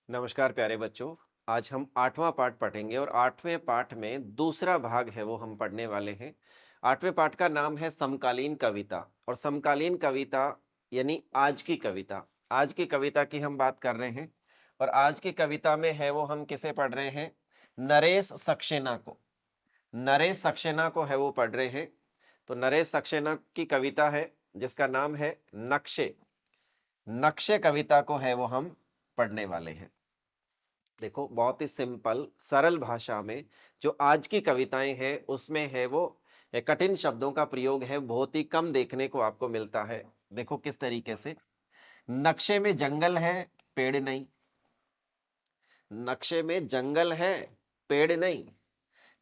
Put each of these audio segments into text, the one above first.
नमस्कार प्यारे बच्चों। आज हम 8वां पाठ पढ़ेंगे और 8वें पाठ में दूसरा भाग है वो हम पढ़ने वाले हैं। 8वें पाठ का नाम है समकालीन कविता और समकालीन कविता यानी आज की कविता। आज की कविता की हम बात कर रहे हैं और आज की कविता में है वो हम किसे पढ़ रहे हैं? नरेश सक्सेना को। नरेश सक्सेना को है वो पढ़ रहे हैं। तो नरेश सक्सेना की कविता है जिसका नाम है नक्शे। नक्शे कविता को है वो हम पढ़ने वाले हैं। देखो, बहुत ही सिंपल सरल भाषा में जो आज की कविताएं हैं उसमें है वो कठिन शब्दों का प्रयोग है, बहुत ही कम देखने को आपको मिलता है। देखो किस तरीके से। नक्शे में जंगल है, पेड़ नहीं। नक्शे में जंगल है, पेड़ नहीं।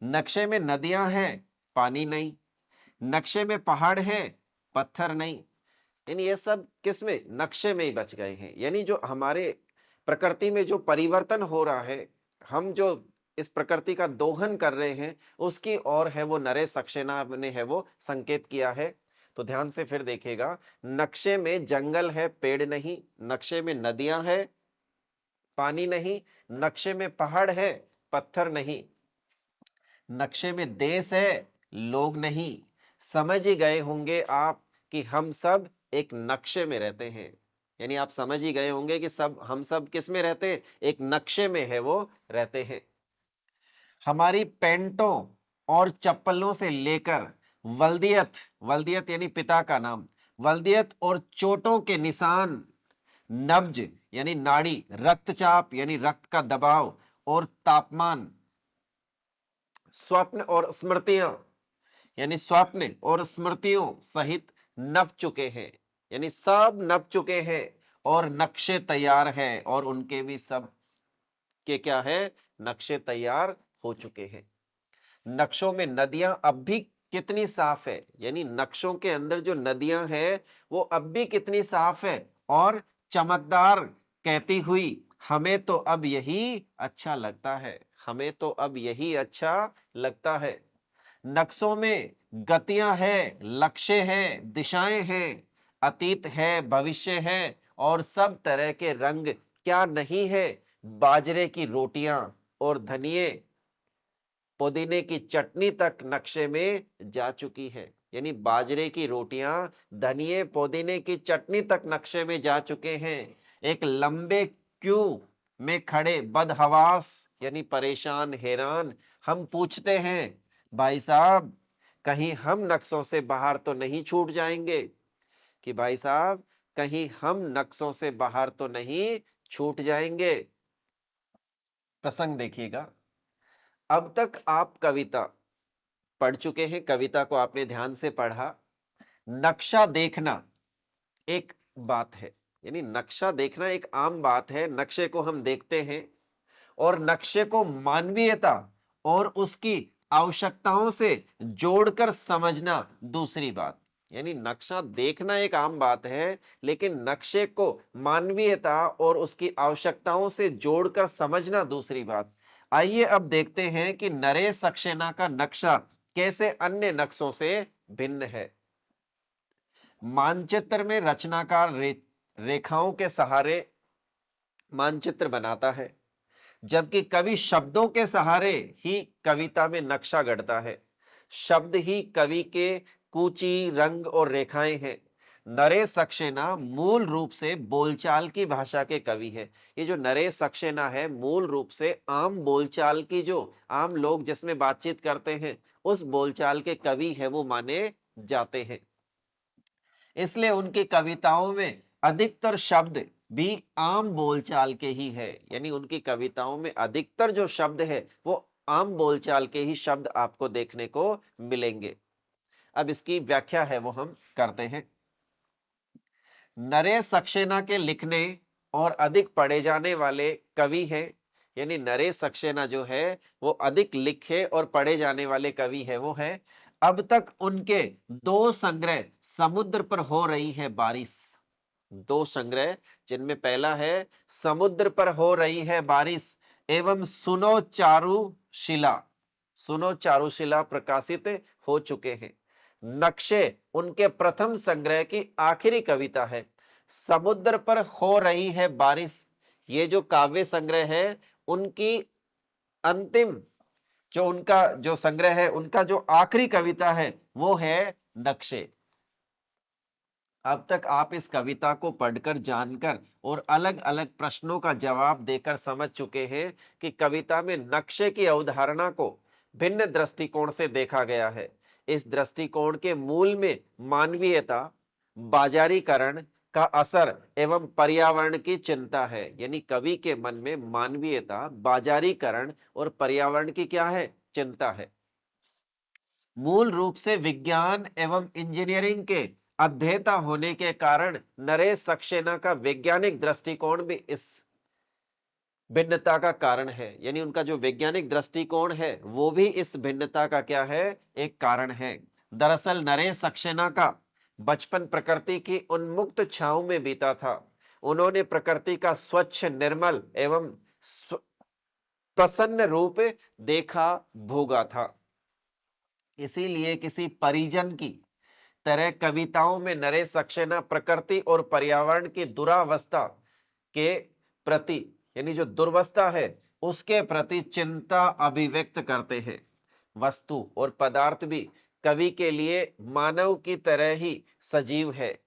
नक्शे में नदियां हैं, पानी नहीं। नक्शे में पहाड़ है, पत्थर नहीं। यानी ये सब किसमें? नक्शे में ही बच गए हैं। यानी जो हमारे प्रकृति में जो परिवर्तन हो रहा है, हम जो इस प्रकृति का दोहन कर रहे हैं, उसकी ओर है वो नरेश सक्सेना ने है वो संकेत किया है। तो ध्यान से फिर देखिएगा। नक्शे में जंगल है, पेड़ नहीं। नक्शे में नदियां है, पानी नहीं। नक्शे में पहाड़ है, पत्थर नहीं। नक्शे में देश है, लोग नहीं। समझ ही गए होंगे आप कि हम सब एक नक्शे में रहते हैं। यानी आप समझ ही गए होंगे कि हम सब किस में रहते हैं? एक नक्शे में है वो रहते हैं। हमारी पैंटों और चप्पलों से लेकर वल्दियत, वल्दियत यानी पिता का नाम, वल्दियत और चोटों के निशान, नब्ज यानी नाड़ी, रक्तचाप यानी रक्त का दबाव और तापमान, स्वप्न और स्मृतियां यानी स्वप्न और स्मृतियों सहित नप चुके हैं। यानी सब नप चुके हैं और नक्शे तैयार हैं और उनके भी सब के क्या है? नक्शे तैयार हो चुके हैं। नक्शों में नदियां अब भी कितनी साफ है, यानी नक्शों के अंदर जो नदियां हैं वो अब भी कितनी साफ है और चमकदार, कहती हुई हमें तो अब यही अच्छा लगता है। हमें तो अब यही अच्छा लगता है। नक्शों में गतियां हैं, लक्ष्य हैं, दिशाएं हैं, अतीत है, भविष्य है और सब तरह के रंग क्या नहीं है? बाजरे की रोटियां और धनिये पुदीने की चटनी तक नक्शे में जा चुकी है। यानी बाजरे की रोटियां, धनिये, पुदीने की चटनी तक नक्शे में जा चुके हैं। एक लंबे क्यू में खड़े बदहवास यानी परेशान, हैरान हम पूछते हैं, भाई साहब कहीं हम नक्शों से बाहर तो नहीं छूट जाएंगे? कि भाई साहब कहीं हम नक्शों से बाहर तो नहीं छूट जाएंगे? प्रसंग देखिएगा। अब तक आप कविता पढ़ चुके हैं, कविता को आपने ध्यान से पढ़ा। नक्शा देखना एक बात है, यानी नक्शा देखना एक आम बात है। नक्शे को हम देखते हैं और नक्शे को मानवीयता और उसकी आवश्यकताओं से जोड़कर समझना दूसरी बात। यानी नक्शा देखना एक आम बात है, लेकिन नक्शे को मानवीयता और उसकी आवश्यकताओं से जोड़कर समझना दूसरी बात। आइए अब देखते हैं कि नरेश सक्सेना का नक्शा कैसे अन्य नक्शों से भिन्न है। मानचित्र में रचनाकार रेखाओं के सहारे मानचित्र बनाता है, जबकि कवि शब्दों के सहारे ही कविता में नक्शा गढ़ता है। शब्द ही कवि के कूची, रंग और रेखाएं हैं। नरेश सक्सेना मूल रूप से बोलचाल की भाषा के कवि है। ये जो नरेश सक्सेना है मूल रूप से आम बोलचाल की, जो आम लोग जिसमें बातचीत करते हैं उस बोलचाल के कवि है वो माने जाते हैं। इसलिए उनकी कविताओं में अधिकतर शब्द भी आम बोलचाल के ही है। यानी उनकी कविताओं में अधिकतर जो शब्द है वो आम बोलचाल के ही शब्द आपको देखने को मिलेंगे। अब इसकी व्याख्या है वो हम करते हैं। नरेश सक्सेना के लिखने और अधिक पढ़े जाने वाले कवि हैं। यानी नरेश सक्सेना जो है वो अधिक लिखे और पढ़े जाने वाले कवि है वो है। अब तक उनके दो संग्रह, समुद्र पर हो रही है बारिश, दो संग्रह जिनमें पहला है समुद्र पर हो रही है बारिश एवं सुनो चारुशिला, सुनो चारुशिला प्रकाशित हो चुके हैं। नक्शे उनके प्रथम संग्रह की आखिरी कविता है। समुद्र पर हो रही है बारिश, ये जो काव्य संग्रह है उनकी अंतिम जो उनका जो संग्रह है, उनका जो आखिरी कविता है वो है नक्शे। अब तक आप इस कविता को पढ़कर, जानकर और अलग अलग प्रश्नों का जवाब देकर समझ चुके हैं कि कविता में नक्शे की अवधारणा को भिन्न दृष्टिकोण से देखा गया है। इस दृष्टिकोण के मूल में मानवीयता, बाजारीकरण का असर एवं पर्यावरण की चिंता है। यानी कवि के मन में मानवीयता, बाजारीकरण और पर्यावरण की क्या है? चिंता है। मूल रूप से विज्ञान एवं इंजीनियरिंग के अध्येता होने के कारण नरेश सक्सेना का वैज्ञानिक दृष्टिकोण भी इस भिन्नता का कारण है। यानी उनका जो वैज्ञानिक दृष्टिकोण है वो भी इस भिन्नता का क्या है? एक कारण है। दरअसल नरेश सक्सेना का बचपन प्रकृति की उन्मुक्त छांव में बीता था। उन्होंने प्रकृति का स्वच्छ, निर्मल एवं प्रसन्न रूप देखा, भोगा था। इसीलिए किसी परिजन की तरह कविताओं में नरेश सक्सेना प्रकृति और पर्यावरण की दुरावस्था के प्रति, यानी जो दुर्वस्था है उसके प्रति चिंता अभिव्यक्त करते हैं। वस्तु और पदार्थ भी कवि के लिए मानव की तरह ही सजीव है।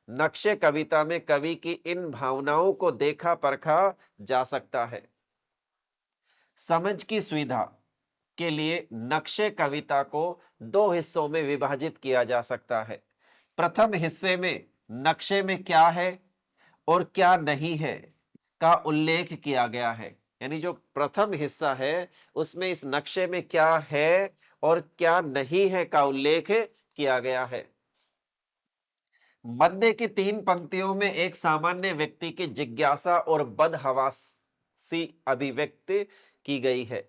नक्शे कविता में कवि की इन भावनाओं को देखा परखा जा सकता है। समझ की सुविधा के लिए नक्शे कविता को दो हिस्सों में विभाजित किया जा सकता है। प्रथम हिस्से में नक्शे में क्या है और क्या नहीं है का उल्लेख किया गया है। यानी जो प्रथम हिस्सा है उसमें इस नक्शे में क्या है और क्या नहीं है का उल्लेख किया गया है। मध्य की 3 पंक्तियों में एक सामान्य व्यक्ति की जिज्ञासा और बदहवासी अभिव्यक्त की गई है।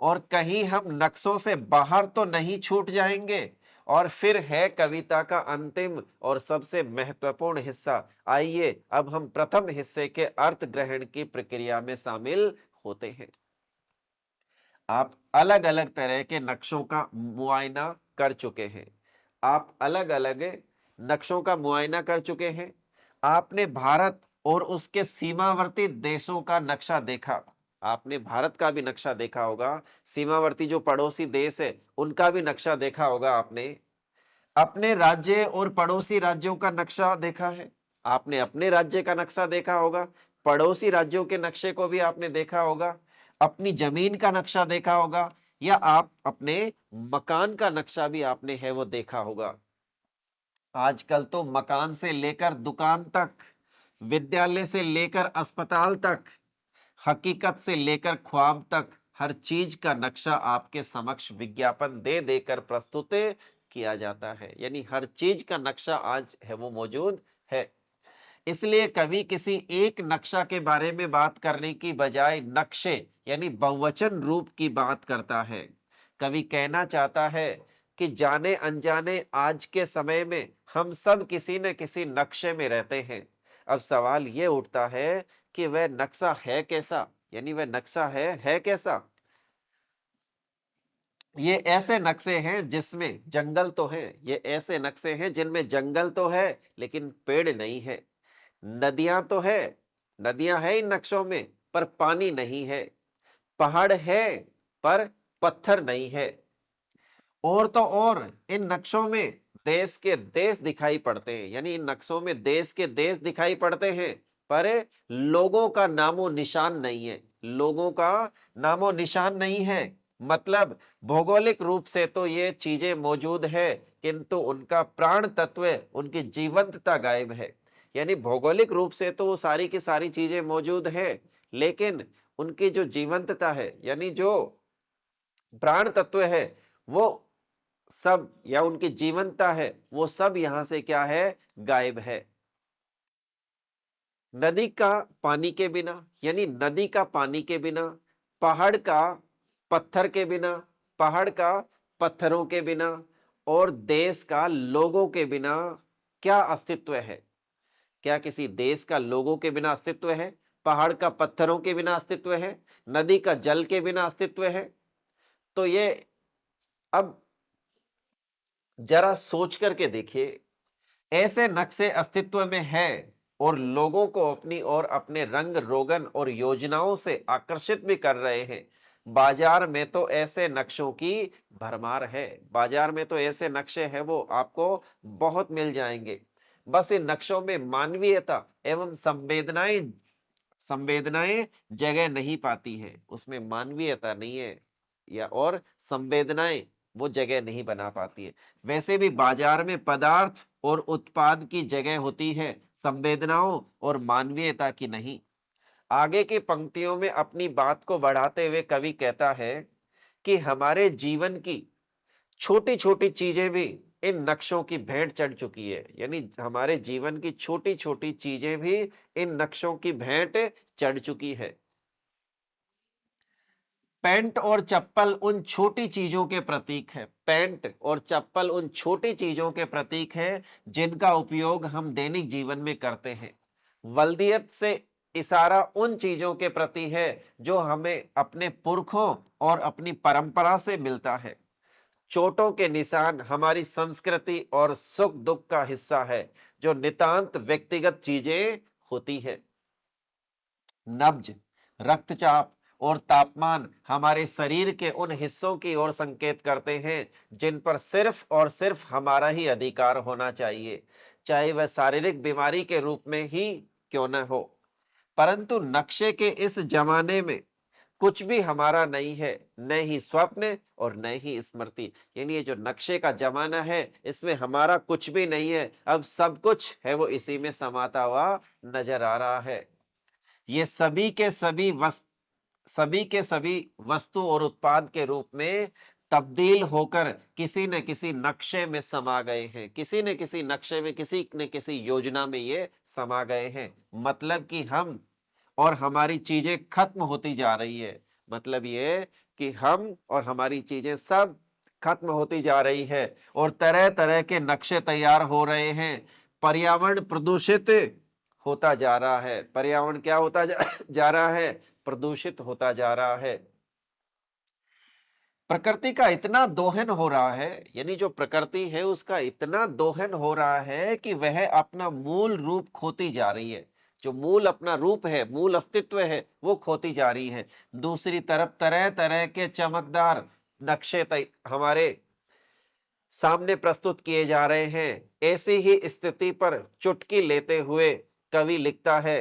और कहीं हम नक्शों से बाहर तो नहीं छूट जाएंगे। और फिर है कविता का अंतिम और सबसे महत्वपूर्ण हिस्सा। आइए अब हम प्रथम हिस्से के अर्थ ग्रहण की प्रक्रिया में शामिल होते हैं। आप अलग अलग तरह के नक्शों का मुआयना कर चुके हैं। आप अलग अलग नक्शों का मुआयना कर चुके हैं। आपने भारत और उसके सीमावर्ती देशों का नक्शा देखा। आपने भारत का भी नक्शा देखा होगा, सीमावर्ती जो पड़ोसी देश है उनका भी नक्शा देखा होगा आपने। अपने राज्य और पड़ोसी राज्यों का नक्शा देखा है। आपने अपने राज्य का नक्शा देखा होगा, पड़ोसी राज्यों के नक्शे को भी आपने देखा होगा। अपनी जमीन का नक्शा देखा होगा, या आप अपने मकान का नक्शा भी आपने है वो देखा होगा। आजकल तो मकान से लेकर दुकान तक, विद्यालय से लेकर अस्पताल तक, हकीकत से लेकर ख्वाब तक हर चीज का नक्शा आपके समक्ष विज्ञापन दे देकर प्रस्तुत किया जाता है। यानी हर चीज का नक्शा आज है वो मौजूद है। इसलिए कवि किसी एक नक्शा के बारे में बात करने की बजाय नक्शे यानी बहुवचन रूप की बात करता है। कवि कहना चाहता है कि जाने अनजाने आज के समय में हम सब किसी न किसी नक्शे में रहते हैं। अब सवाल ये उठता है कि वह नक्शा है कैसा? यानी वह नक्शा है कैसा? ये ऐसे नक्शे हैं जिसमें जंगल तो है, ये ऐसे नक्शे हैं जिनमें जंगल तो है लेकिन पेड़ नहीं है। नदियां तो है, नदियां है इन नक्शों में पर पानी नहीं है। पहाड़ है पर पत्थर नहीं है। और तो और इन नक्शों में देश के देश दिखाई पड़ते हैं। यानी इन नक्शों में देश के देश दिखाई पड़ते हैं पर लोगों का नामो निशान नहीं है। लोगों का नामो निशान नहीं है। मतलब भौगोलिक रूप से तो ये चीजें मौजूद है किंतु उनका प्राण तत्व, उनकी जीवंतता गायब है। यानी भौगोलिक रूप से तो वो सारी की सारी चीजें मौजूद है लेकिन उनकी जो जीवंतता है, यानी जो प्राण तत्व है वो सब, या उनकी जीवंतता है वो सब यहां से क्या है? गायब है। नदी का पानी के बिना, यानी नदी का पानी के बिना, पहाड़ का पत्थर के बिना, पहाड़ का पत्थरों के बिना और देश का लोगों के बिना क्या अस्तित्व है? क्या किसी देश का लोगों के बिना अस्तित्व है? पहाड़ का पत्थरों के बिना अस्तित्व है? नदी का जल के बिना अस्तित्व है? तो ये अब जरा सोच करके देखिए, ऐसे नक्शे अस्तित्व में है और लोगों को अपनी ओर अपने रंग रोगन और योजनाओं से आकर्षित भी कर रहे हैं। बाजार में तो ऐसे नक्शों की भरमार है, बाजार में तो ऐसे नक्शे हैं वो आपको बहुत मिल जाएंगे। बस इन नक्शों में मानवीयता एवं संवेदनाएं संवेदनाएं जगह नहीं पाती है, उसमें मानवीयता नहीं है या और संवेदनाएं वो जगह नहीं बना पाती है। वैसे भी बाजार में पदार्थ और उत्पाद की जगह होती है, संवेदनाओं और मानवीयता की नहीं। आगे की पंक्तियों में अपनी बात को बढ़ाते हुए कवि कहता है कि हमारे जीवन की छोटी छोटी चीजें भी इन नक्शों की भेंट चढ़ चुकी है, यानी हमारे जीवन की छोटी छोटी चीजें भी इन नक्शों की भेंट चढ़ चुकी है। पैंट और चप्पल उन छोटी चीजों के प्रतीक है, पैंट और चप्पल उन छोटी चीजों के प्रतीक है जिनका उपयोग हम दैनिक जीवन में करते हैं। वल्दियत से इशारा उन चीजों के प्रति है जो हमें अपने पुरखों और अपनी परंपरा से मिलता है। चोटों के निशान हमारी संस्कृति और सुख दुख का हिस्सा है जो नितांत व्यक्तिगत चीजें होती है। नब्ज, रक्तचाप और तापमान हमारे शरीर के उन हिस्सों की ओर संकेत करते हैं जिन पर सिर्फ और सिर्फ हमारा ही अधिकार होना चाहिए, चाहे वह शारीरिक बीमारी के रूप में ही क्यों न हो। परंतु नक्शे के इस जमाने में कुछ भी हमारा नहीं है, न ही स्वप्न और न ही स्मृति। यानी ये जो नक्शे का जमाना है इसमें हमारा कुछ भी नहीं है, अब सब कुछ है वो इसी में समाता हुआ नजर आ रहा है। ये सभी के सभी वस्तु और उत्पाद के रूप में तब्दील होकर किसी न किसी नक्शे में समा गए हैं, किसी न किसी नक्शे में, किसी न किसी योजना में ये समा गए हैं। मतलब कि हम और हमारी चीजें खत्म होती जा रही है, मतलब ये कि हम और हमारी चीजें सब खत्म होती जा रही है और तरह तरह के नक्शे तैयार हो रहे हैं। पर्यावरण प्रदूषित होता जा रहा है, पर्यावरण क्या होता जा रहा है, प्रदूषित होता जा रहा है। प्रकृति का इतना दोहन हो रहा है, यानी जो प्रकृति है उसका इतना दोहन हो रहा है कि वह अपना मूल रूप खोती जा रही है, जो मूल अपना रूप है, मूल अस्तित्व है, वो खोती जा रही है। दूसरी तरफ तरह तरह के चमकदार नक्शे हमारे सामने प्रस्तुत किए जा रहे हैं। ऐसी ही स्थिति पर चुटकी लेते हुए कवि लिखता है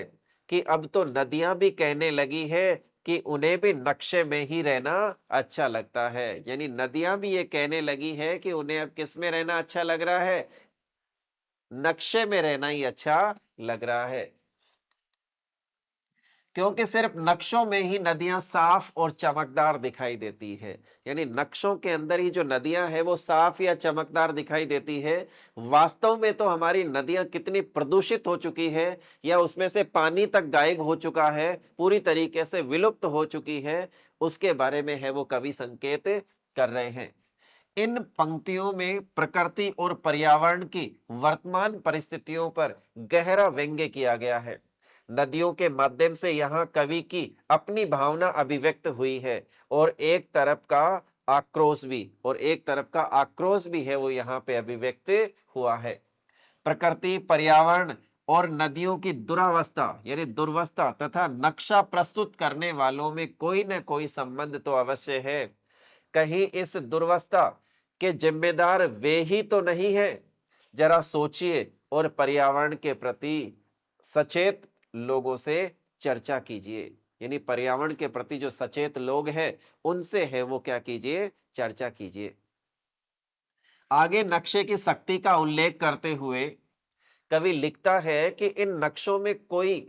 कि अब तो नदियां भी कहने लगी है कि उन्हें भी नक्शे में ही रहना अच्छा लगता है। यानी नदियां भी ये कहने लगी है कि उन्हें अब किस में रहना अच्छा लग रहा है, नक्शे में रहना ही अच्छा लग रहा है, क्योंकि सिर्फ नक्शों में ही नदियां साफ और चमकदार दिखाई देती है। यानी नक्शों के अंदर ही जो नदियां हैं वो साफ या चमकदार दिखाई देती है। वास्तव में तो हमारी नदियां कितनी प्रदूषित हो चुकी है, या उसमें से पानी तक गायब हो चुका है, पूरी तरीके से विलुप्त हो चुकी है, उसके बारे में है वो कवि संकेत कर रहे हैं। इन पंक्तियों में प्रकृति और पर्यावरण की वर्तमान परिस्थितियों पर गहरा व्यंग्य किया गया है। नदियों के माध्यम से यहाँ कवि की अपनी भावना अभिव्यक्त हुई है और एक तरफ का आक्रोश भी है वो यहाँ पे अभिव्यक्त हुआ है। प्रकृति, पर्यावरण और नदियों की दुरावस्था यानी दुर्वस्था तथा नक्शा प्रस्तुत करने वालों में कोई न कोई संबंध तो अवश्य है। कहीं इस दुर्वस्था के जिम्मेदार वे ही तो नहीं है? जरा सोचिए और पर्यावरण के प्रति सचेत लोगों से चर्चा कीजिए। यानी पर्यावरण के प्रति जो सचेत लोग हैं उनसे है वो क्या कीजिए, चर्चा कीजिए। आगे नक्शे की शक्ति का उल्लेख करते हुए कवि लिखता है कि इन नक्शों में कोई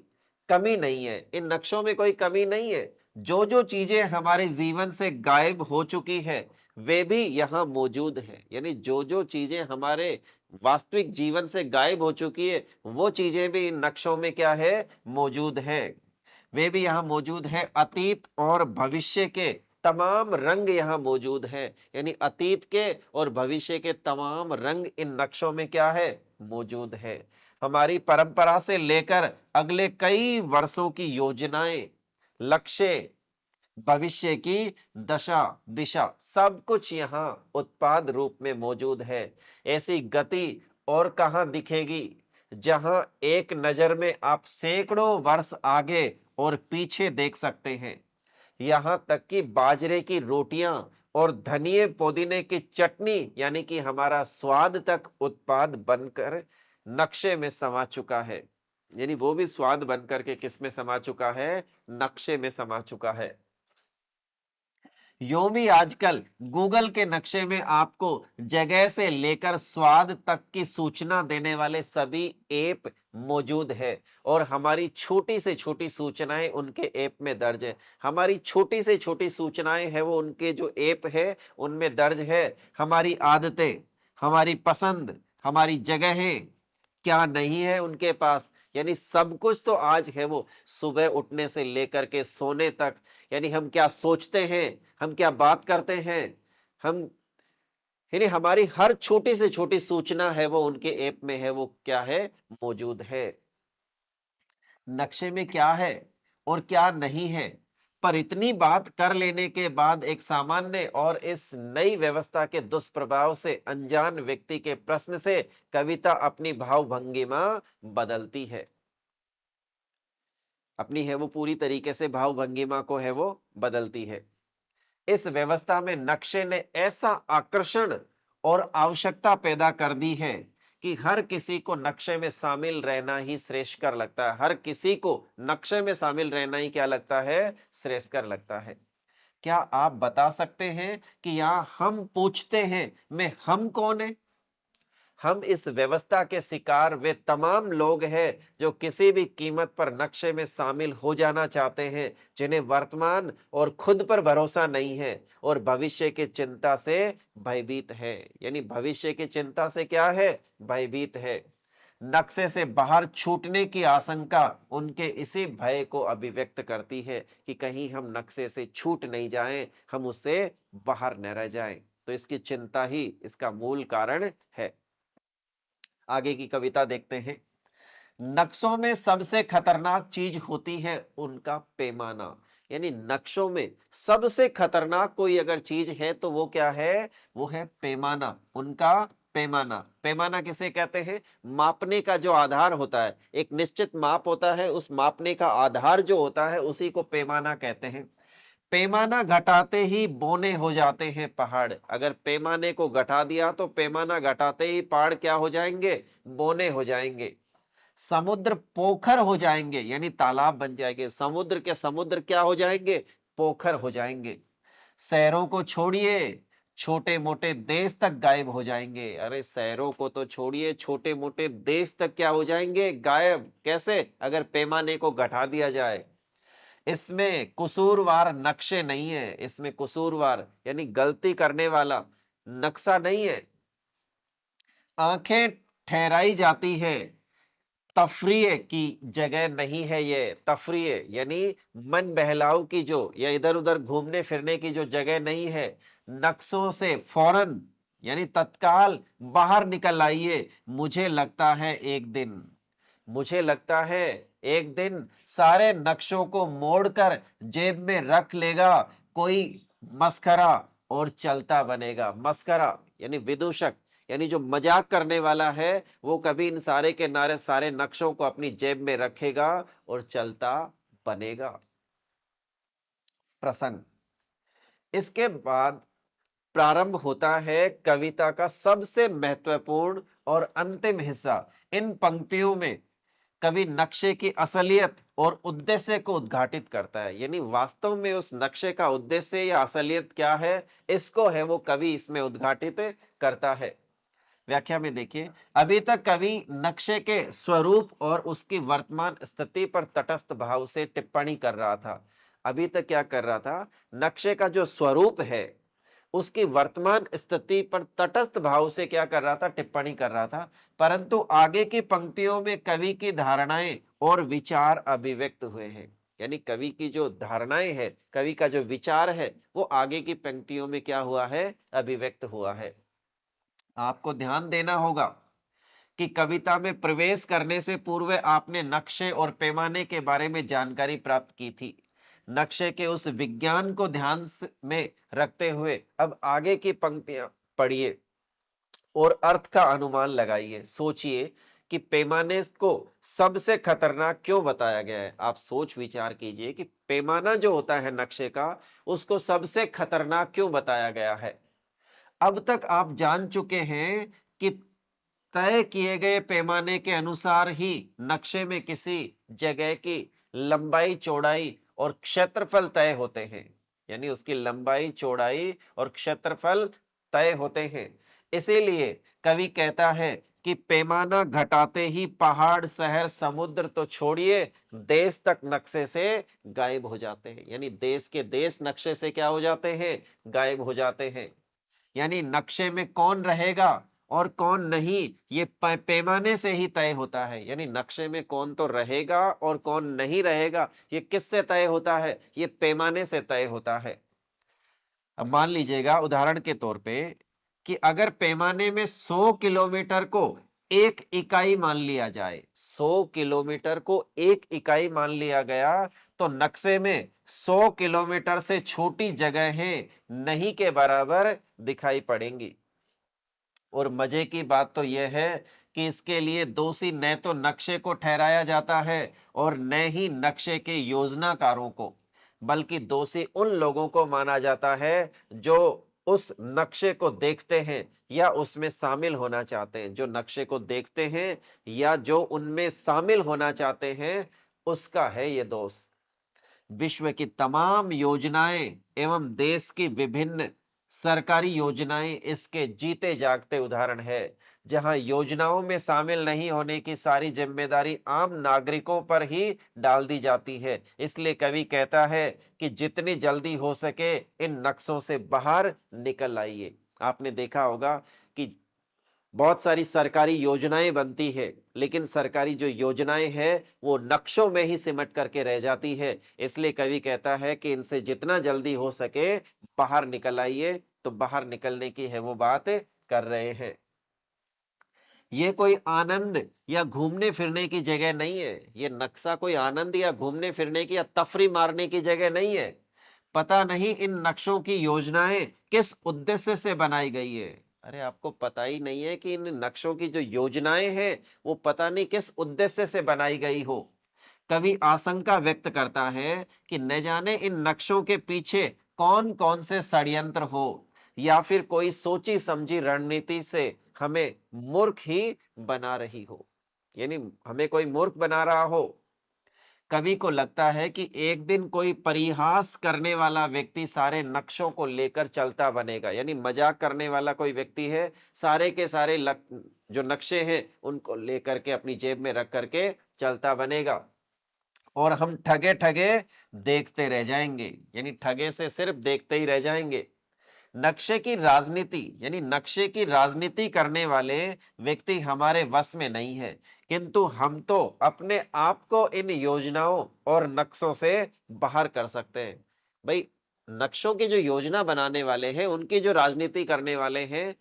कमी नहीं है, इन नक्शों में कोई कमी नहीं है। जो जो चीजें हमारे जीवन से गायब हो चुकी है वे भी यहाँ मौजूद है। यानी जो जो चीजें हमारे वास्तविक जीवन से गायब हो चुकी है वो चीजें भी इन नक्शों में क्या है, मौजूद है, वे भी यहाँ मौजूद है। अतीत और भविष्य के तमाम रंग यहाँ मौजूद है, यानी अतीत के और भविष्य के तमाम रंग इन नक्शों में क्या है, मौजूद है। हमारी परंपरा से लेकर अगले कई वर्षों की योजनाएं, लक्ष्य, भविष्य की दशा दिशा सब कुछ यहाँ उत्पाद रूप में मौजूद है। ऐसी गति और कहाँ दिखेगी? जहां एक नजर में आप सैकड़ों वर्ष आगे और पीछे देख सकते हैं। यहां तक कि बाजरे की रोटियां और धनिए पुदीने की चटनी यानी कि हमारा स्वाद तक उत्पाद बनकर नक्शे में समा चुका है। यानी वो भी स्वाद बनकर के किस में समा चुका है? नक्शे में समा चुका है। यूं भी आजकल गूगल के नक्शे में आपको जगह से लेकर स्वाद तक की सूचना देने वाले सभी ऐप मौजूद है और हमारी छोटी से छोटी सूचनाएं उनके ऐप में दर्ज है। हमारी छोटी से छोटी सूचनाएं है वो उनके जो ऐप है उनमें दर्ज है। हमारी आदतें, हमारी पसंद, हमारी जगहें क्या नहीं है उनके पास। यानी सब कुछ तो आज है वो सुबह उठने से लेकर के सोने तक। यानी हम क्या सोचते हैं, हम क्या बात करते हैं, हम यानी हमारी हर छोटी से छोटी सूचना है वो उनके ऐप में है, वो क्या है? मौजूद है। नक्शे में क्या है और क्या नहीं है, पर इतनी बात कर लेने के बाद एक सामान्य और इस नई व्यवस्था के दुष्प्रभाव से अनजान व्यक्ति के प्रश्न से कविता अपनी भावभंगिमा बदलती है। अपनी है वो पूरी तरीके से भावभंगिमा को है वो बदलती है। इस व्यवस्था में नक्शे ने ऐसा आकर्षण और आवश्यकता पैदा कर दी है कि हर किसी को नक्शे में शामिल रहना ही श्रेष्ठकर लगता है। हर किसी को नक्शे में शामिल रहना ही क्या लगता है? श्रेष्ठकर लगता है। क्या आप बता सकते हैं कि यहां हम पूछते हैं मैं हम कौन है? हम इस व्यवस्था के शिकार वे तमाम लोग हैं जो किसी भी कीमत पर नक्शे में शामिल हो जाना चाहते हैं, जिन्हें वर्तमान और खुद पर भरोसा नहीं है और भविष्य की चिंता से भयभीत है। यानी भविष्य की चिंता से क्या है? भयभीत है। नक्शे से बाहर छूटने की आशंका उनके इसी भय को अभिव्यक्त करती है कि कहीं हम नक्शे से छूट नहीं जाएं, हम उससे बाहर न रह जाएं। तो इसकी चिंता ही इसका मूल कारण है। आगे की कविता देखते हैं। नक्शों में सबसे खतरनाक चीज होती है उनका पैमाना। यानी नक्शों में सबसे खतरनाक कोई अगर चीज है तो वो क्या है? वो है पैमाना, उनका पैमाना। पैमाना किसे कहते हैं? मापने का जो आधार होता है, एक निश्चित माप होता है, उस मापने का आधार जो होता है उसी को पैमाना कहते हैं। पैमाना घटाते ही बौने हो जाते हैं पहाड़। अगर पैमाने को घटा दिया तो पैमाना घटाते ही पहाड़ क्या हो जाएंगे? बौने हो जाएंगे। समुद्र पोखर हो जाएंगे, यानी तालाब बन जाएंगे। समुद्र के समुद्र क्या हो जाएंगे? पोखर हो जाएंगे। शहरों को छोड़िए, छोटे मोटे देश तक गायब हो जाएंगे। अरे शहरों को तो छोड़िए, छोटे मोटे देश तक क्या हो जाएंगे? गायब। कैसे? अगर पैमाने को घटा दिया जाए। इसमें कसूरवार नक्शे नहीं है, इसमें कसूरवार यानी गलती करने वाला नक्शा नहीं है। आंखें ठहराई जाती है, तफरीह की जगह नहीं है ये। तफरीह यानी मन बहलाव की जो, या इधर उधर घूमने फिरने की जो जगह नहीं है। नक्शों से फौरन यानी तत्काल बाहर निकल आइए। मुझे लगता है एक दिन, मुझे लगता है एक दिन सारे नक्शों को मोड़कर जेब में रख लेगा कोई मस्खरा और चलता बनेगा। मस्खरा यानी विदूषक, यानी जो मजाक करने वाला है वो कभी इन सारे के नारे सारे नक्शों को अपनी जेब में रखेगा और चलता बनेगा। प्रसंग। इसके बाद प्रारंभ होता है कविता का सबसे महत्वपूर्ण और अंतिम हिस्सा। इन पंक्तियों में कवि नक्शे की असलियत और उद्देश्य को उद्घाटित करता है। यानी वास्तव में उस नक्शे का उद्देश्य या असलियत क्या है, इसको है वो कवि इसमें उद्घाटित करता है। व्याख्या में देखिए, अभी तक कवि नक्शे के स्वरूप और उसकी वर्तमान स्थिति पर तटस्थ भाव से टिप्पणी कर रहा था। अभी तक क्या कर रहा था? नक्शे का जो स्वरूप है उसकी वर्तमान स्थिति पर तटस्थ भाव से क्या कर रहा था? टिप्पणी कर रहा था। परंतु आगे की पंक्तियों में कवि की धारणाएं और विचार अभिव्यक्त हुए हैं। यानी कवि की जो धारणाएं है, कवि का जो विचार है, वो आगे की पंक्तियों में क्या हुआ है? अभिव्यक्त हुआ है। आपको ध्यान देना होगा कि कविता में प्रवेश करने से पूर्व आपने नक्शे और पैमाने के बारे में जानकारी प्राप्त की थी। नक्शे के उस विज्ञान को ध्यान में रखते हुए अब आगे की पंक्तियां पढ़िए और अर्थ का अनुमान लगाइए। सोचिए कि पैमाने को सबसे खतरनाक क्यों बताया गया है। आप सोच विचार कीजिए कि पैमाना जो होता है नक्शे का, उसको सबसे खतरनाक क्यों बताया गया है। अब तक आप जान चुके हैं कि तय किए गए पैमाने के अनुसार ही नक्शे में किसी जगह की लंबाई, चौड़ाई और क्षेत्रफल तय होते हैं। यानी उसकी लंबाई, चौड़ाई और क्षेत्रफल तय होते हैं। इसीलिए कवि कहता है कि पैमाना घटाते ही पहाड़, शहर, समुद्र तो छोड़िए, देश तक नक्शे से गायब हो जाते हैं। यानी देश के देश नक्शे से क्या हो जाते हैं, गायब हो जाते हैं। यानी नक्शे में कौन रहेगा और कौन नहीं, ये पैमाने से ही तय होता है। यानी नक्शे में कौन तो रहेगा और कौन नहीं रहेगा, ये किससे तय होता है, ये पैमाने से तय होता है। अब मान लीजिएगा उदाहरण के तौर पे कि अगर पैमाने में 100 किलोमीटर को एक इकाई मान लिया जाए, 100 किलोमीटर को एक इकाई मान लिया गया, तो नक्शे में 100 किलोमीटर से छोटी जगहें नहीं के बराबर दिखाई पड़ेंगी। और मजे की बात तो यह है कि इसके लिए दोषी न तो नक्शे को ठहराया जाता है और न ही नक्शे के योजनाकारों को, बल्कि दोषी उन लोगों को माना जाता है जो उस नक्शे को देखते हैं या उसमें शामिल होना चाहते हैं। जो नक्शे को देखते हैं या जो उनमें शामिल होना चाहते हैं, उसका है ये दोष। विश्व की तमाम योजनाएं एवं देश की विभिन्न सरकारी योजनाएं इसके जीते जागते उदाहरण है, जहां योजनाओं में शामिल नहीं होने की सारी जिम्मेदारी आम नागरिकों पर ही डाल दी जाती है। इसलिए कवि कहता है कि जितनी जल्दी हो सके इन नक्शों से बाहर निकल आइए। आपने देखा होगा कि बहुत सारी सरकारी योजनाएं बनती है, लेकिन सरकारी जो योजनाएं हैं वो नक्शों में ही सिमट करके रह जाती है। इसलिए कवि कहता है कि इनसे जितना जल्दी हो सके बाहर निकल आइए। तो बाहर निकलने की है वो बात कर रहे हैं। ये कोई आनंद या घूमने फिरने की जगह नहीं है। ये नक्शा कोई आनंद या घूमने फिरने की या तफरी मारने की जगह नहीं है। पता नहीं इन नक्शों की योजनाएं किस उद्देश्य से बनाई गई है। अरे आपको पता ही नहीं है कि इन नक्शों की जो योजनाएं हैं वो पता नहीं किस उद्देश्य से बनाई गई हो। कवि आशंका व्यक्त करता है कि न जाने इन नक्शों के पीछे कौन कौन से षड्यंत्र हो, या फिर कोई सोची समझी रणनीति से हमें मूर्ख ही बना रही हो। यानी हमें कोई मूर्ख बना रहा हो। कवि को लगता है कि एक दिन कोई परिहास करने वाला व्यक्ति सारे नक्शों को लेकर चलता बनेगा। यानी मजाक करने वाला कोई व्यक्ति है, सारे के सारे जो नक्शे हैं उनको लेकर के अपनी जेब में रख करके चलता बनेगा और हम ठगे ठगे देखते रह जाएंगे। यानी ठगे से सिर्फ देखते ही रह जाएंगे। नक्शे की राजनीति, यानी नक्शे की राजनीति करने वाले व्यक्ति हमारे वश में नहीं है, किंतु हम तो अपने आप को इन योजनाओं और नक्शों से बाहर कर सकते हैं। भाई नक्शों की जो योजना बनाने वाले हैं, उनकी जो राजनीति करने वाले हैं,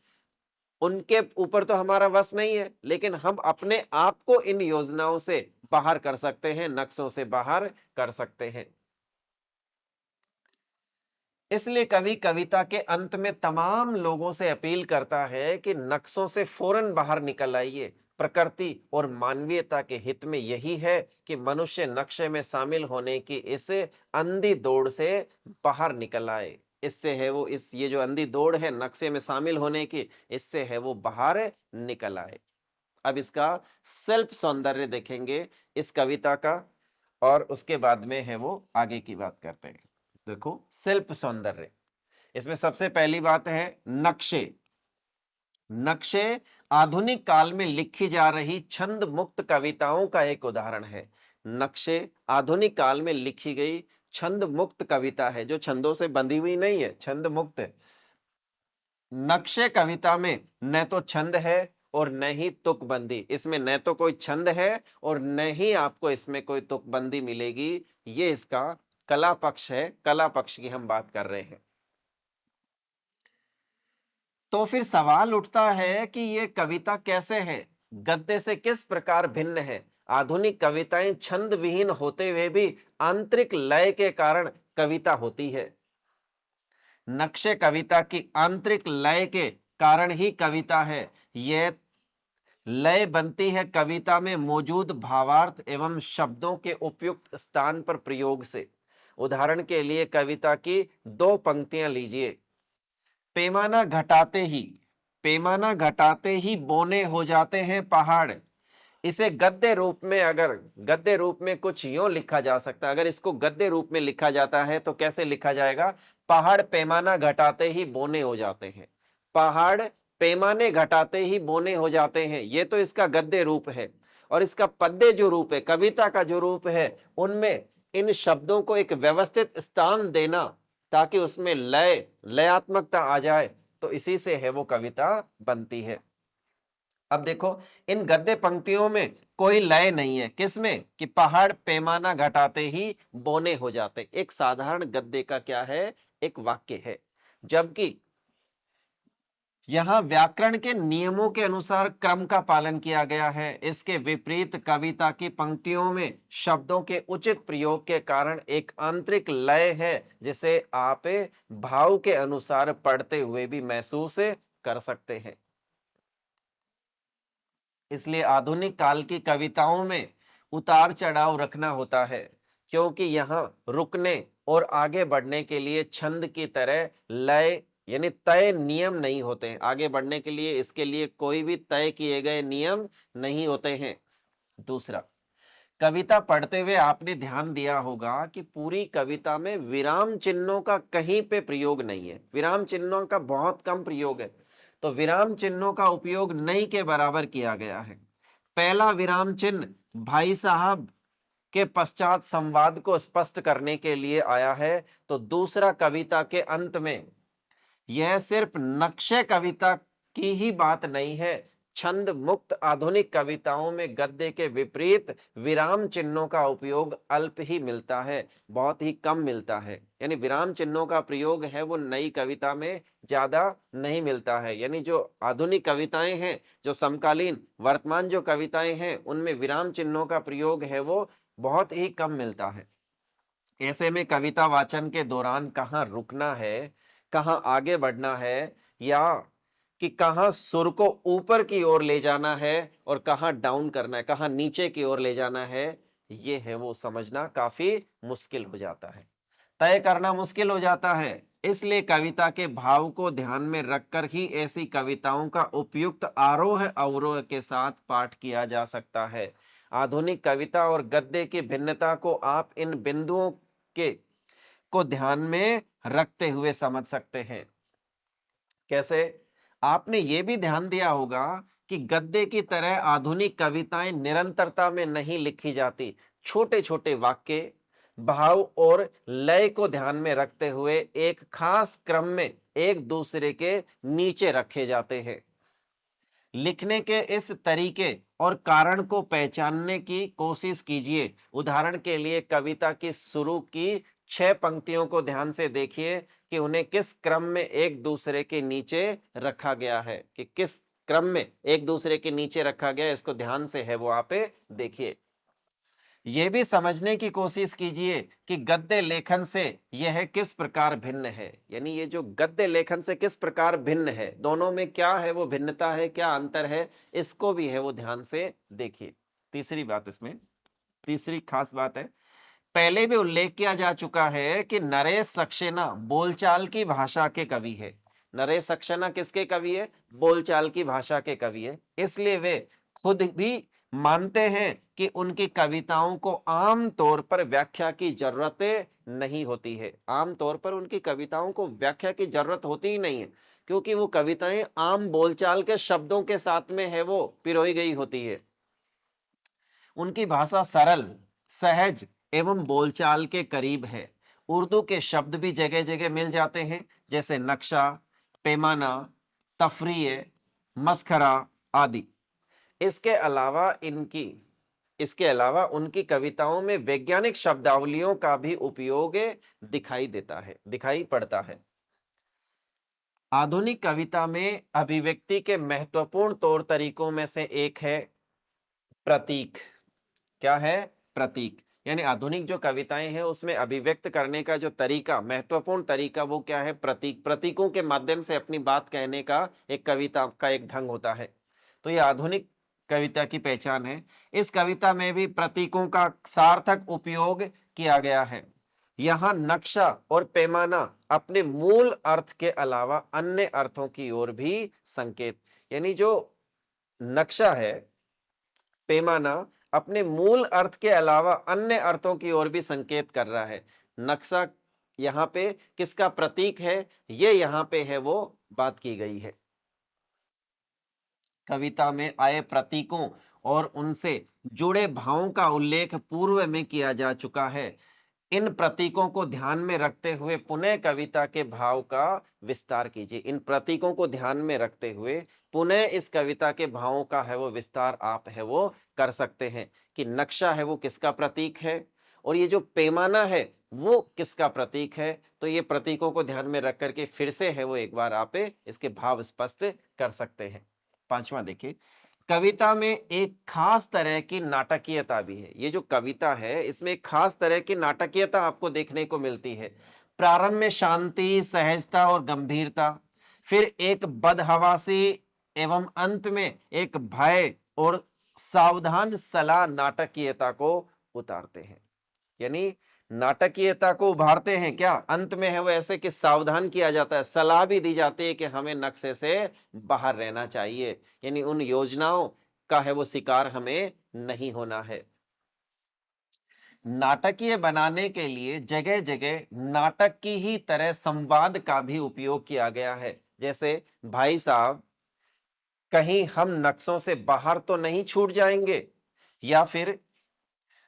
उनके ऊपर तो हमारा वश नहीं है, लेकिन हम अपने आप को इन योजनाओं से बाहर कर सकते हैं, नक्शों से बाहर कर सकते हैं। इसलिए कवि कविता के अंत में तमाम लोगों से अपील करता है कि नक्शों से फौरन बाहर निकल आइए। प्रकृति और मानवीयता के हित में यही है कि मनुष्य नक्शे में शामिल होने की इस अंधी दौड़ से बाहर निकल आए। इससे है वो ये जो अंधी दौड़ है नक्शे में शामिल होने की, इससे है वो बाहर निकल आए। अब इसका सेल्फ सौंदर्य देखेंगे इस कविता का, और उसके बाद में है वो आगे की बात करते हैं। देखो शिल्प सौंदर्य, इसमें सबसे पहली बात है नक्शे। नक्शे आधुनिक काल में लिखी जा रही छंद मुक्त कविताओं का एक उदाहरण है। नक्शे आधुनिक काल में लिखी गई छंद मुक्त कविता है, जो छंदों से बंधी हुई नहीं है, छंद मुक्त है। नक्शे कविता में न तो छंद है और न ही तुकबंदी। इसमें न तो कोई छंद है और न ही आपको इसमें कोई तुकबंदी मिलेगी। ये इसका कला पक्ष है, कला पक्ष की हम बात कर रहे हैं। तो फिर सवाल उठता है कि ये कविता कैसे है, गद्य से किस प्रकार भिन्न है। आधुनिक कविताएं छंद विहीन होते हुए भी आंतरिक लय के कारण कविता होती है। नक्शे कविता की आंतरिक लय के कारण ही कविता है। यह लय बनती है कविता में मौजूद भावार्थ एवं शब्दों के उपयुक्त स्थान पर प्रयोग से। उदाहरण के लिए कविता की दो पंक्तियां लीजिए। पैमाना घटाते ही, पैमाना घटाते ही बौने हो जाते हैं पहाड़। इसे गद्य रूप में, अगर गद्य रूप में कुछ यूं लिखा जा सकता है, अगर इसको गद्य रूप में लिखा जाता है तो कैसे लिखा जाएगा? पहाड़ पैमाना घटाते ही बौने हो जाते हैं। पहाड़ पैमाने घटाते ही बौने हो जाते हैं, ये तो इसका गद्य रूप है। और इसका पद्य जो रूप है, कविता का जो रूप है, उनमें इन शब्दों को एक व्यवस्थित स्थान देना ताकि उसमें लय, लयात्मकता आ जाए, तो इसी से है वो कविता बनती है। अब देखो, इन गद्य पंक्तियों में कोई लय नहीं है। किसमें? कि पहाड़ पैमाना घटाते ही बौने हो जाते, एक साधारण गद्य का क्या है? एक वाक्य है। जबकि यहां व्याकरण के नियमों के अनुसार क्रम का पालन किया गया है। इसके विपरीत कविता की पंक्तियों में शब्दों के उचित प्रयोग के कारण एक आंतरिक लय है, जिसे आप भाव के अनुसार पढ़ते हुए भी महसूस कर सकते हैं। इसलिए आधुनिक काल की कविताओं में उतार चढ़ाव रखना होता है, क्योंकि यहां रुकने और आगे बढ़ने के लिए छंद की तरह लय यानी तय नियम नहीं होते हैं। आगे बढ़ने के लिए इसके लिए कोई भी तय किए गए नियम नहीं होते हैं। दूसरा, कविता पढ़ते हुए आपने ध्यान दिया होगा कि पूरी कविता में विराम चिन्हों का कहीं पे प्रयोग नहीं है। विराम चिन्हों का बहुत कम प्रयोग है, तो विराम चिन्हों का उपयोग नहीं के बराबर किया गया है। पहला विराम चिन्ह भाई साहब के पश्चात संवाद को स्पष्ट करने के लिए आया है, तो दूसरा कविता के अंत में। यह सिर्फ नक्शे कविता की ही बात नहीं है। छंद मुक्त आधुनिक कविताओं में गद्य के विपरीत विराम चिन्हों का उपयोग अल्प ही मिलता है, बहुत ही कम मिलता है। यानी विराम चिन्हों का प्रयोग है वो नई कविता में ज्यादा नहीं मिलता है। यानी जो आधुनिक कविताएं हैं, जो समकालीन वर्तमान जो कविताएं हैं, उनमें विराम चिन्हों का प्रयोग है वो बहुत ही कम मिलता है। ऐसे में कविता वाचन के दौरान कहाँ रुकना है, कहाँ आगे बढ़ना है, या कि कहाँ सुर को ऊपर की ओर ले जाना है और कहाँ डाउन करना है, कहाँ नीचे की ओर ले जाना है, ये है वो समझना काफी मुश्किल हो जाता है, तय करना मुश्किल हो जाता है। इसलिए कविता के भाव को ध्यान में रखकर ही ऐसी कविताओं का उपयुक्त आरोह अवरोह के साथ पाठ किया जा सकता है। आधुनिक कविता और गद्य की भिन्नता को आप इन बिंदुओं के को ध्यान में रखते हुए समझ सकते हैं। कैसे? आपने ये भी ध्यान दिया होगा कि गद्य की तरह आधुनिक कविताएं निरंतरता में नहीं लिखी जाती। छोटे छोटे वाक्य, भाव और लय को ध्यान में रखते हुए एक खास क्रम में एक दूसरे के नीचे रखे जाते हैं। लिखने के इस तरीके और कारण को पहचानने की कोशिश कीजिए। उदाहरण के लिए कविता की शुरू की 6 पंक्तियों को ध्यान से देखिए कि उन्हें किस क्रम में एक दूसरे के नीचे रखा गया है, कि किस क्रम में एक दूसरे के नीचे रखा गया है, इसको ध्यान से है वो आप देखिए। यह भी समझने की कोशिश कीजिए कि गद्य लेखन से यह किस प्रकार भिन्न है। यानी ये जो गद्य लेखन से किस प्रकार भिन्न है, दोनों में क्या है वो भिन्नता है, क्या अंतर है, इसको भी है वो ध्यान से देखिए। तीसरी बात, इसमें तीसरी खास बात है, पहले भी उल्लेख किया जा चुका है कि नरेश सक्सेना बोलचाल की भाषा के कवि है। नरेश सक्सेना किसके कवि है? बोलचाल की भाषा के कवि है। इसलिए वे खुद भी मानते हैं कि उनकी कविताओं को आम तौर पर व्याख्या की जरूरत नहीं होती है। आम तौर पर उनकी कविताओं को व्याख्या की जरूरत होती ही नहीं है, क्योंकि वो कविताएं आम बोलचाल के शब्दों के साथ में है वो पिरोई गई होती है। उनकी भाषा सरल, सहज एवं बोलचाल के करीब है। उर्दू के शब्द भी जगह जगह मिल जाते हैं, जैसे नक्शा, पैमाना, तफरीह, मस्खरा आदि। इसके अलावा उनकी कविताओं में वैज्ञानिक शब्दावलियों का भी उपयोग दिखाई पड़ता है। आधुनिक कविता में अभिव्यक्ति के महत्वपूर्ण तौर तरीकों में से एक है प्रतीक। क्या है? प्रतीक। यानी आधुनिक जो कविताएं हैं उसमें अभिव्यक्त करने का जो तरीका, महत्वपूर्ण तरीका, वो क्या है? प्रतीक। प्रतीकों के माध्यम से अपनी बात कहने का एक कविता का एक ढंग होता है। तो ये आधुनिक कविता की पहचान है। इस कविता में भी प्रतीकों का सार्थक उपयोग किया गया है। यहाँ नक्शा और पैमाना अपने मूल अर्थ के अलावा अन्य अर्थों की ओर भी संकेत, यानी जो नक्शा है, पैमाना अपने मूल अर्थ के अलावा अन्य अर्थों की ओर भी संकेत कर रहा है। नक्शा यहाँ पे किसका प्रतीक है, ये यहाँ पे है वो बात की गई है। कविता में आए प्रतीकों और उनसे जुड़े भावों का उल्लेख पूर्व में किया जा चुका है। इन प्रतीकों को ध्यान में रखते हुए पुनः कविता के भाव का विस्तार कीजिए। इन प्रतीकों को ध्यान में रखते हुए पुनः इस कविता के भावों का है वो विस्तार आप है वो कर सकते हैं कि नक्शा है वो किसका प्रतीक है और ये जो पैमाना है वो किसका प्रतीक है। तो ये प्रतीकों को ध्यान में रख करके फिर से है वो एक बार आप इसके भाव स्पष्ट कर सकते हैं। पांचवा देखिए, कविता में एक खास तरह की नाटकीयता भी है। ये जो कविता है इसमें एक खास तरह की नाटकीयता आपको देखने को मिलती है। प्रारंभ में शांति, सहजता और गंभीरता, फिर एक बदहवासी एवं अंत में एक भय और सावधान सलाह नाटकीयता को उतारते हैं। यानी नाटकीयता को उभारते हैं क्या, अंत में है वो ऐसे कि सावधान किया जाता है, सलाह भी दी जाती है कि हमें नक्शे से बाहर रहना चाहिए, यानी उन योजनाओं का है वो शिकार हमें नहीं होना है। नाटकीय बनाने के लिए जगह जगह नाटक की ही तरह संवाद का भी उपयोग किया गया है। जैसे भाई साहब, कहीं हम नक्शों से बाहर तो नहीं छूट जाएंगे, या फिर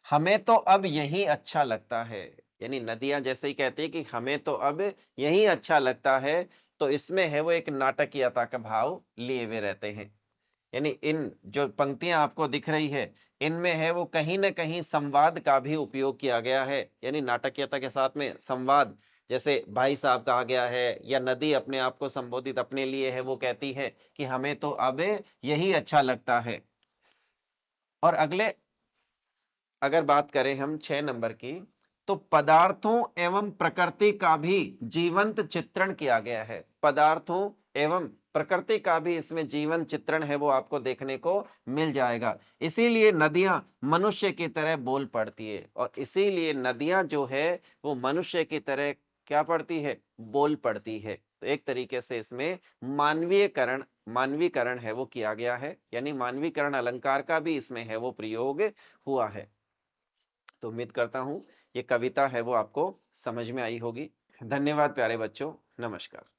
हमें तो अब यही अच्छा लगता है। यानी नदियां जैसे ही कहती है कि हमें तो अब यही अच्छा लगता है, तो इसमें है वो एक नाटकीयता का भाव लिए हुए रहते हैं। यानी इन जो पंक्तियां आपको दिख रही है इनमें है वो कहीं ना कहीं संवाद का भी उपयोग किया गया है। यानी नाटकीयता के साथ में संवाद, जैसे भाई साहब कहा गया है या नदी अपने आप को संबोधित अपने लिए है वो कहती है कि हमें तो अब यही अच्छा लगता है। और अगले अगर बात करें हम 6 नंबर की, तो पदार्थों एवं प्रकृति का भी जीवंत चित्रण किया गया है। पदार्थों एवं प्रकृति का भी इसमें जीवन चित्रण है वो आपको देखने को मिल जाएगा। इसीलिए नदियां मनुष्य की तरह बोल पड़ती है, और इसीलिए नदियां जो है वो मनुष्य की तरह क्या पड़ती है, बोल पड़ती है। तो एक तरीके से इसमें मानवीकरण है वो किया गया है, यानी मानवीकरण अलंकार का भी इसमें है वो प्रयोग हुआ है। तो उम्मीद करता हूं ये कविता है वो आपको समझ में आई होगी। धन्यवाद प्यारे बच्चों, नमस्कार।